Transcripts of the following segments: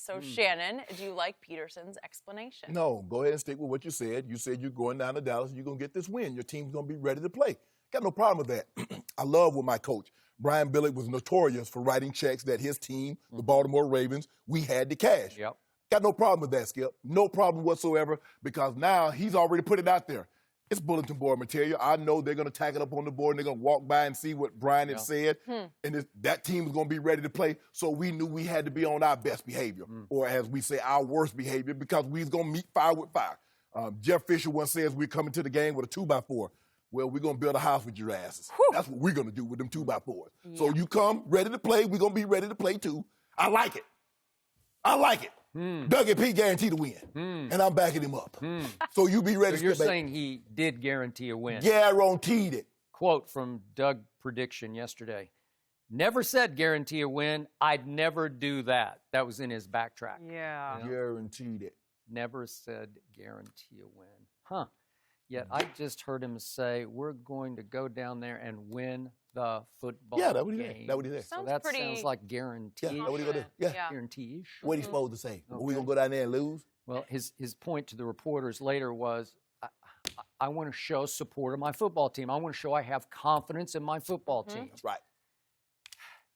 So, Shannon, do you like Pederson's explanation? No, go ahead and stick with what you said. You said you're going down to Dallas and you're going to get this win. Your team's going to be ready to play. Got no problem with that. I love with my coach. Brian Billick was notorious for writing checks that his team, the Baltimore Ravens, we had to cash. Yep. Got no problem with that, Skip. No problem whatsoever, because now he's already put it out there. It's bulletin board material. I know they're going to tack it up on the board and they're going to walk by and see what Brian had said. And that team is going to be ready to play. So we knew we had to be on our best behavior, or as we say, our worst behavior, because we was going to meet fire with fire. Jeff Fisher once says we're coming to the game with a 2x4. Well, we're going to build a house with your asses. That's what we're going to do with them 2x4s. Yeah. So you come ready to play. We're going to be ready to play too. I like it. I like it. Doug and Pete guaranteed to win, and I'm backing him up. So you be ready. So you're saying he did guarantee a win? Guaranteed it. Quote from Doug prediction yesterday. Never said guarantee a win. I'd never do that. That was in his backtrack. Yeah. You know? Guaranteed it. Never said guarantee a win. Huh. Yet I just heard him say, we're going to go down there and win the football game. That's what he did. That's what he did. So that sounds like guarantee. Yeah, that's what he going to do. Yeah. Guarantee-ish. What he supposed to say? Okay. Are we going to go down there and lose? Well, his point to the reporters later was, I want to show support of my football team. I want to show I have confidence in my football team. That's right.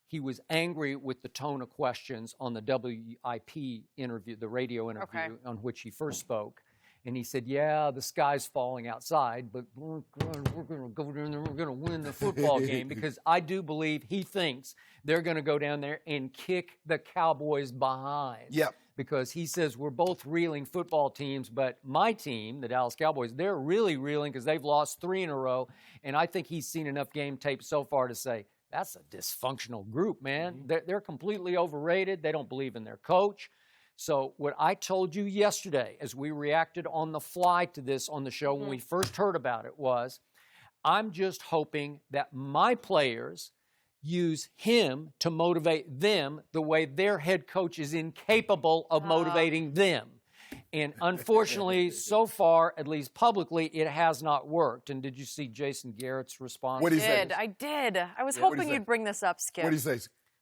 He was angry with the tone of questions on the WIP interview, the radio interview on which he first spoke. And he said, yeah, the sky's falling outside, but we're going to go down there, we're going to win the football game, because I do believe he thinks they're going to go down there and kick the Cowboys behind. Yep. Because he says we're both reeling football teams, but my team, the Dallas Cowboys, they're really reeling because they've lost 3 in a row. And I think he's seen enough game tape so far to say, that's a dysfunctional group, man. They're completely overrated. They don't believe in their coach. So what I told you yesterday as we reacted on the fly to this on the show when we first heard about it was, I'm just hoping that my players use him to motivate them the way their head coach is incapable of motivating them. And unfortunately, so far, at least publicly, it has not worked. And did you see Jason Garrett's response? What did he say? I did. I was hoping you'd bring this up, Skip. What did he say?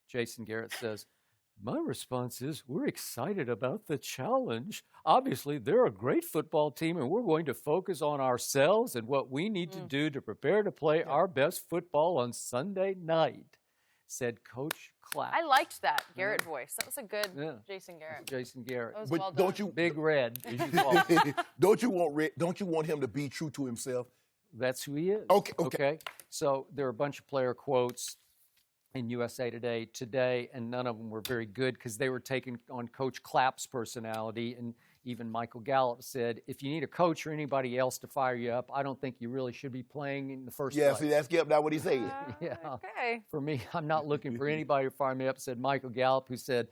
Jason Garrett says, my response is, we're excited about the challenge. Obviously, they're a great football team, and we're going to focus on ourselves and what we need to do to prepare to play our best football on Sunday night, said Coach Clapp. I liked that Garrett voice. That was a good Jason Garrett. Jason Garrett. That was But well don't done. you, Big Red, as you call it. don't you want him to be true to himself? That's who he is. Okay. So there are a bunch of player quotes in USA today, and none of them were very good because they were taken on Coach Clapp's personality. And even Michael Gallup said, if you need a coach or anybody else to fire you up, I don't think you really should be playing in the first place. Yeah, see, that's not what he said. Yeah. Okay. For me, I'm not looking for anybody to fire me up, said Michael Gallup, who said,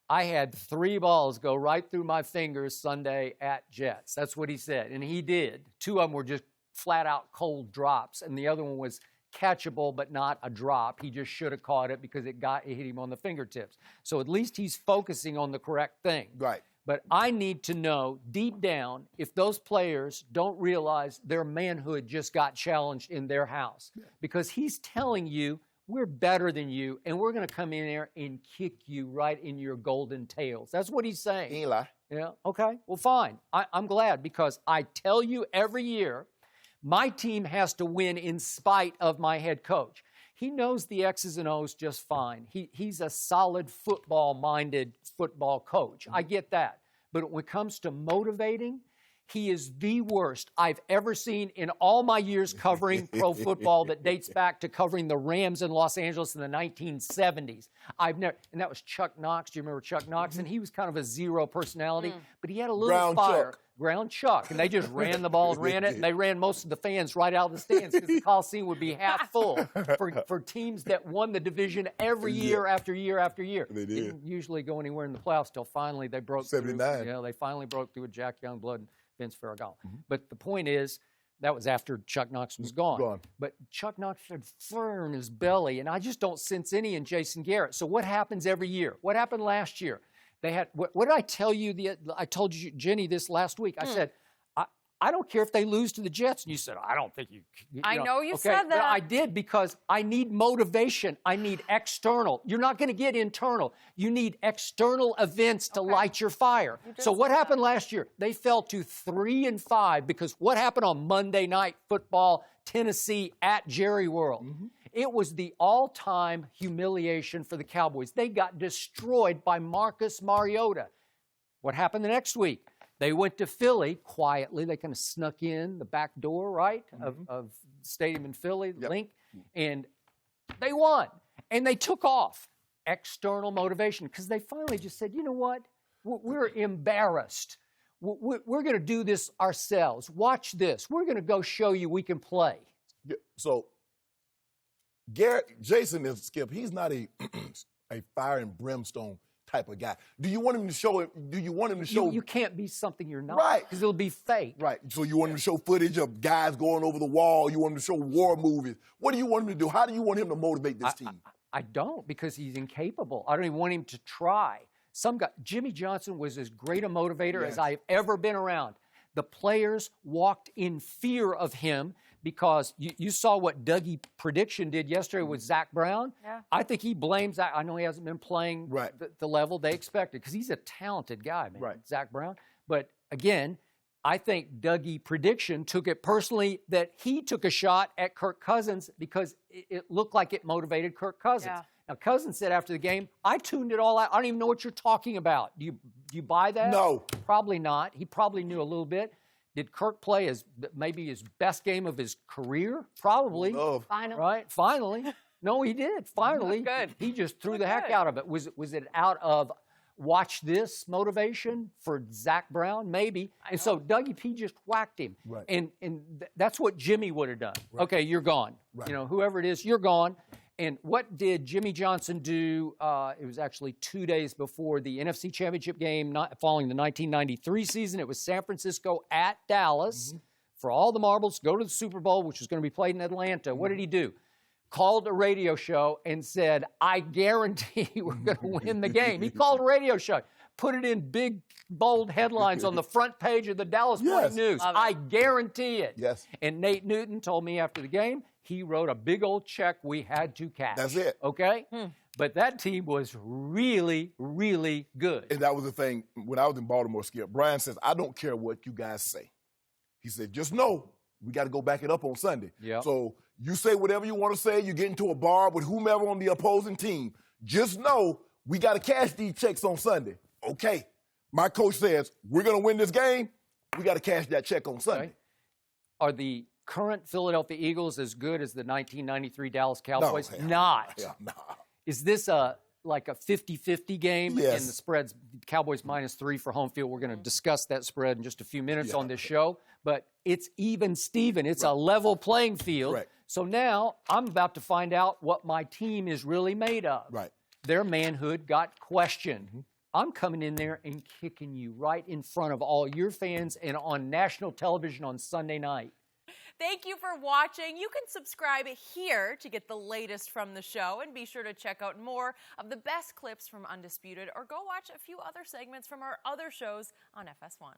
I had 3 balls go right through my fingers Sunday at Jets. That's what he said. And he did. 2 of them were just flat-out cold drops, and the other one was catchable but not a drop. He just should have caught it because it hit him on the fingertips. So at least he's focusing on the correct thing. Right. But I need to know deep down if those players don't realize their manhood just got challenged in their house. Because he's telling you, we're better than you, and we're going to come in there and kick you right in your golden tails. That's what he's saying. He ain't lie. Yeah, okay, well, fine. I'm glad, because I tell you every year, my team has to win in spite of my head coach. He knows the X's and O's just fine. He's a solid football-minded football coach. I get that. But when it comes to motivating, he is the worst I've ever seen in all my years covering pro football that dates back to covering the Rams in Los Angeles in the 1970s. And that was Chuck Knox. Do you remember Chuck Knox? And he was kind of a zero personality, but he had a little fire. Ground Chuck. And they just ran the ball and ran it, and they ran most of the fans right out of the stands because the Coliseum would be half full for teams that won the division every year after year after year. They did. Didn't usually go anywhere in the playoffs till finally they broke 79. through. Yeah, they finally broke through with Jack Youngblood and Vince Ferragamo. But the point is, that was after Chuck Knox was gone. But Chuck Knox had fire in his belly, and I just don't sense any in Jason Garrett. So what happens every year? What happened last year? They had, what did I tell you? I told you, Jenny, this last week. I said, I don't care if they lose to the Jets. And you said, I don't think you I know you okay, said but that. I did because I need motivation. I need external. You're not going to get internal. You need external events to light your fire. So what happened last year? They fell to 3-5 because what happened on Monday Night Football, Tennessee at Jerry World? It was the all-time humiliation for the Cowboys. They got destroyed by Marcus Mariota. What happened the next week? They went to Philly quietly. They kind of snuck in the back door, right, of stadium in Philly, Link, and they won. And they took off. External motivation, because they finally just said, you know what? We're embarrassed. We're going to do this ourselves. Watch this. We're going to go show you we can play. Yeah, so, Jason is Skip. He's not a fire and brimstone type of guy. Do you want him to show it? Do you want him to show? You can't be something you're not. Right. Because it'll be fake. Right. So you want him to show footage of guys going over the wall. You want him to show war movies. What do you want him to do? How do you want him to motivate this team? I don't, because he's incapable. I don't even want him to try. Some guy, Jimmy Johnson was as great a motivator as I've ever been around. The players walked in fear of him because you saw what Dougie Prediction did yesterday with Zach Brown. Yeah. I think he blames Zach. I know he hasn't been playing the level they expected because he's a talented guy, man, Zach Brown. But again, I think Dougie Prediction took it personally that he took a shot at Kirk Cousins because it looked like it motivated Kirk Cousins. Yeah. Now, Cousins said after the game, I tuned it all out. I don't even know what you're talking about. Do you buy that? No. Probably not. He probably knew a little bit. Did Kirk play maybe his best game of his career? Probably. Finally. Right? Finally. No, he did. Finally. Good. He just threw the heck out of it. Was it out of watch this motivation for Zach Brown? Maybe. And so Dougie P just whacked him. Right. And that's what Jimmy would have done. Right. Okay, you're gone. Right. You know, whoever it is, you're gone. And what did Jimmy Johnson do? It was actually 2 days before the NFC Championship game following the 1993 season. It was San Francisco at Dallas. For all the marbles, go to the Super Bowl, which was going to be played in Atlanta. What did he do? Called a radio show and said, I guarantee we're going to win the game. He called a radio show, put it in big, bold headlines on the front page of the Dallas Morning News. I guarantee it. Yes. And Nate Newton told me after the game, he wrote a big old check we had to cash. That's it. Okay? But that team was really, really good. And that was the thing. When I was in Baltimore, Skip, Brian says, I don't care what you guys say. He said, just know we got to go back it up on Sunday. Yep. So you say whatever you want to say. You get into a bar with whomever on the opposing team. Just know we got to cash these checks on Sunday. Okay. My coach says, we're going to win this game. We got to cash that check on Sunday. Okay. Are the current Philadelphia Eagles as good as the 1993 Dallas Cowboys? No, not. Yeah, nah. Is this like a 50-50 game? Yes. And the spread's Cowboys -3 for home field. We're going to discuss that spread in just a few minutes on this show. But it's even, Steven. It's a level playing field. Correct. So now I'm about to find out what my team is really made of. Right. Their manhood got questioned. I'm coming in there and kicking you right in front of all your fans and on national television on Sunday night. Thank you for watching. You can subscribe here to get the latest from the show, and be sure to check out more of the best clips from Undisputed, or go watch a few other segments from our other shows on FS1.